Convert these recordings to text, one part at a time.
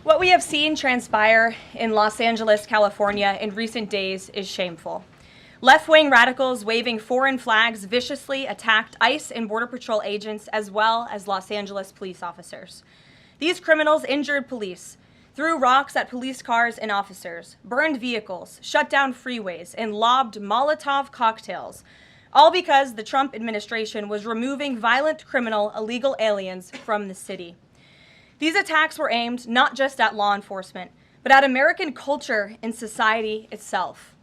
What we have seen transpire in Los Angeles, California in recent days is shameful. Left-wing radicals waving foreign flags viciously attacked ICE and Border Patrol agents as well as Los Angeles police officers. These criminals injured police, threw rocks at police cars and officers, burned vehicles, shut down freeways, and lobbed Molotov cocktails, all because the Trump administration was removing violent criminal illegal aliens from the city. These attacks were aimed not just at law enforcement, but at American culture and society itself.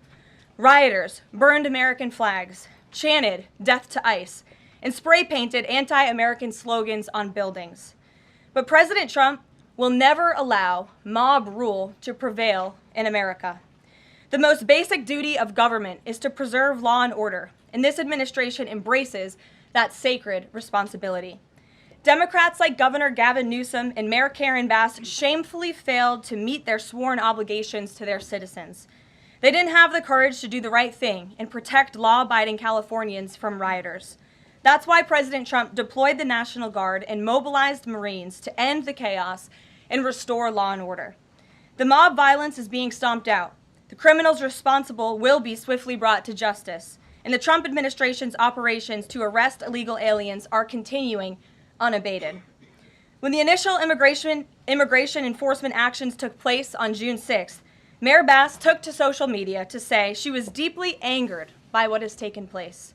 Rioters burned American flags, chanted "Death to ICE," and spray-painted anti-American slogans on buildings. But President Trump will never allow mob rule to prevail in America. The most basic duty of government is to preserve law and order, and this administration embraces that sacred responsibility. Democrats like Governor Gavin Newsom and Mayor Karen Bass shamefully failed to meet their sworn obligations to their citizens. They didn't have the courage to do the right thing and protect law-abiding Californians from rioters. That's why President Trump deployed the National Guard and mobilized Marines to end the chaos and restore law and order. The mob violence is being stomped out. The criminals responsible will be swiftly brought to justice, and the Trump administration's operations to arrest illegal aliens are continuing unabated. When the initial immigration enforcement actions took place on June 6th, Mayor Bass took to social media to say she was deeply angered by what has taken place.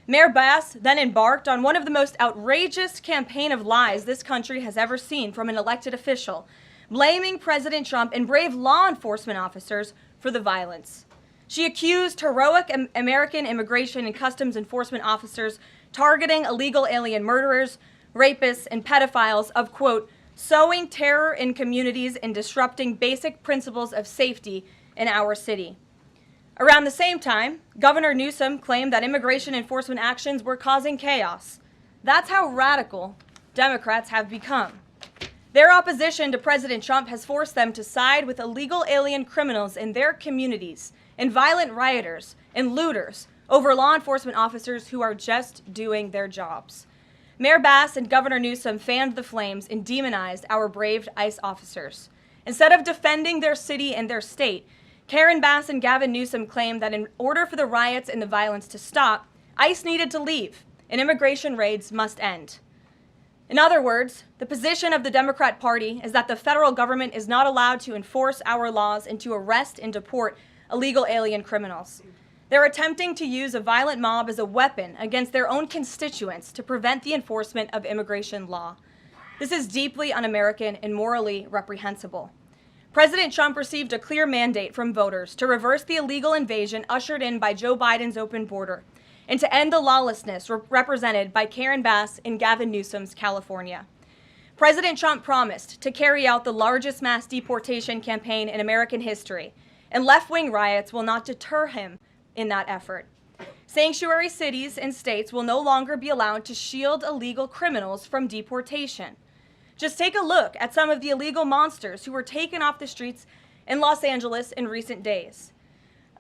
Mayor Bass then embarked on one of the most outrageous campaign of lies this country has ever seen from an elected official, blaming President Trump and brave law enforcement officers for the violence. She accused heroic American immigration and customs enforcement officers targeting illegal alien murderers, rapists, and pedophiles of, quote, sowing terror in communities and disrupting basic principles of safety in our city. Around the same time, Governor Newsom claimed that immigration enforcement actions were causing chaos. That's how radical Democrats have become. Their opposition to President Trump has forced them to side with illegal alien criminals in their communities and violent rioters and looters over law enforcement officers who are just doing their jobs. Mayor Bass and Governor Newsom fanned the flames and demonized our brave ICE officers. Instead of defending their city and their state, Karen Bass and Gavin Newsom claimed that in order for the riots and the violence to stop, ICE needed to leave and immigration raids must end. In other words, the position of the Democrat Party is that the federal government is not allowed to enforce our laws and to arrest and deport illegal alien criminals. They're attempting to use a violent mob as a weapon against their own constituents to prevent the enforcement of immigration law. This is deeply un-American and morally reprehensible. President Trump received a clear mandate from voters to reverse the illegal invasion ushered in by Joe Biden's open border and to end the lawlessness represented by Karen Bass and Gavin Newsom's California. President Trump promised to carry out the largest mass deportation campaign in American history, and left-wing riots will not deter him in that effort. Sanctuary cities and states will no longer be allowed to shield illegal criminals from deportation. Just take a look at some of the illegal monsters who were taken off the streets in Los Angeles in recent days.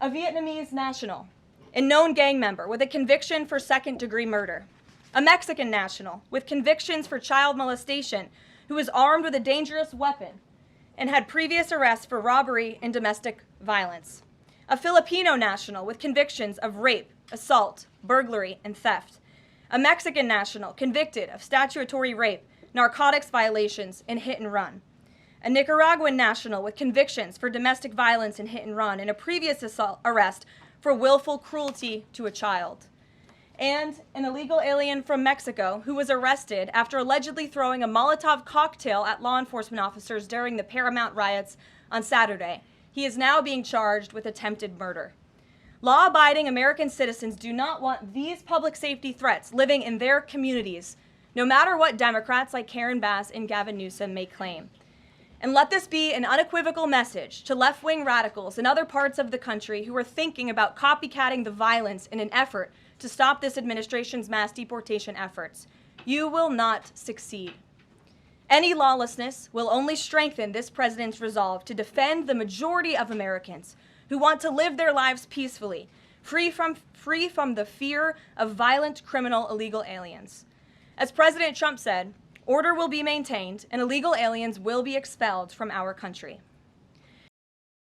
A Vietnamese national, a known gang member with a conviction for second-degree murder. A Mexican national with convictions for child molestation who was armed with a dangerous weapon and had previous arrests for robbery and domestic violence. A Filipino national with convictions of rape, assault, burglary, and theft. A Mexican national convicted of statutory rape, narcotics violations, and hit and run. A Nicaraguan national with convictions for domestic violence and hit and run and a previous arrest for willful cruelty to a child. And an illegal alien from Mexico who was arrested after allegedly throwing a Molotov cocktail at law enforcement officers during the Paramount riots on Saturday. He is now being charged with attempted murder. Law-abiding American citizens do not want these public safety threats living in their communities, no matter what Democrats like Karen Bass and Gavin Newsom may claim. And let this be an unequivocal message to left-wing radicals in other parts of the country who are thinking about copycatting the violence in an effort to stop this administration's mass deportation efforts. You will not succeed. Any lawlessness will only strengthen this president's resolve to defend the majority of Americans who want to live their lives peacefully, free from the fear of violent criminal illegal aliens. As President Trump said, order will be maintained, and illegal aliens will be expelled from our country.